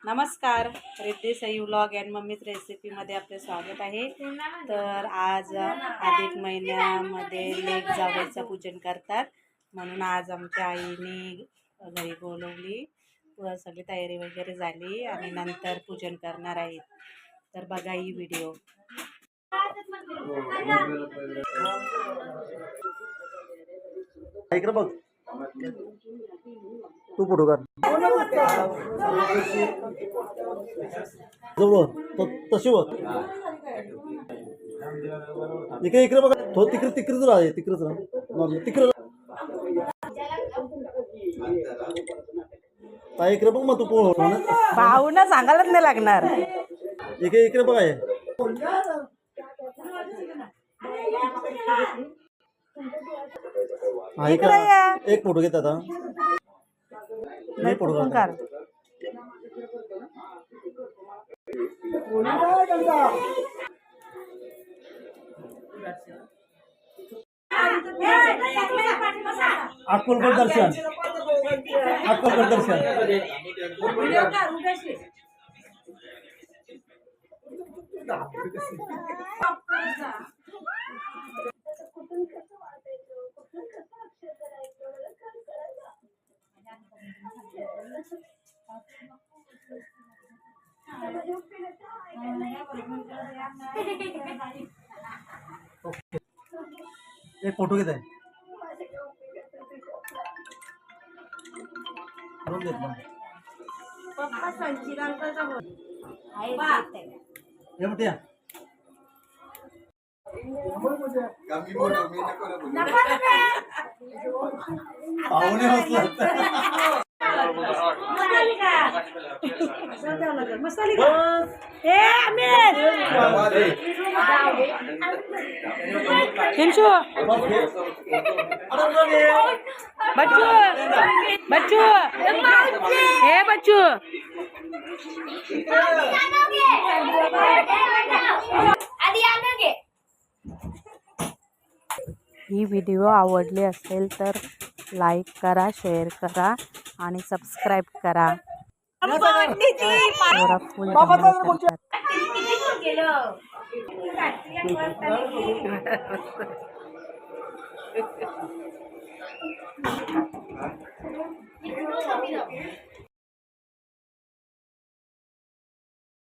नमस्कार, Riddhi Sai vlog and mummy's रेसिपीमध्ये आपले स्वागत आहे। तर आज अधिक महिन्यामध्ये लेक जावयाचं पूजन करतात, म्हणून आज आमच्या आईने घरी बोलवली। सगळी तयारी वगैरे झाली आणि नंतर पूजन करणार आहेत। तर बघा ही व्हिडिओ। इकडे बघ, तू फोटो काढ तशी बघ। इकडे इकडे बघा, तो तिकडे तिकडेच राहा, तिकडेच राहा, तिकडे इकडे बघ। मग तू भाऊना सांगायलाच नाही लागणार। इकडे इकडे बघा, एक फोटो घेत आता, फोटो काढ। अक्कलकोट दर्शन, अक्कलकोट दर्शन। एक फोटो घेत आहे, पाहुणे हिंशू बच्चू बच्चू हे बच्चू ही व्हिडिओ आवडली असेल तर लाईक करा, शेअर करा आणि सबस्क्राईब करा। फुल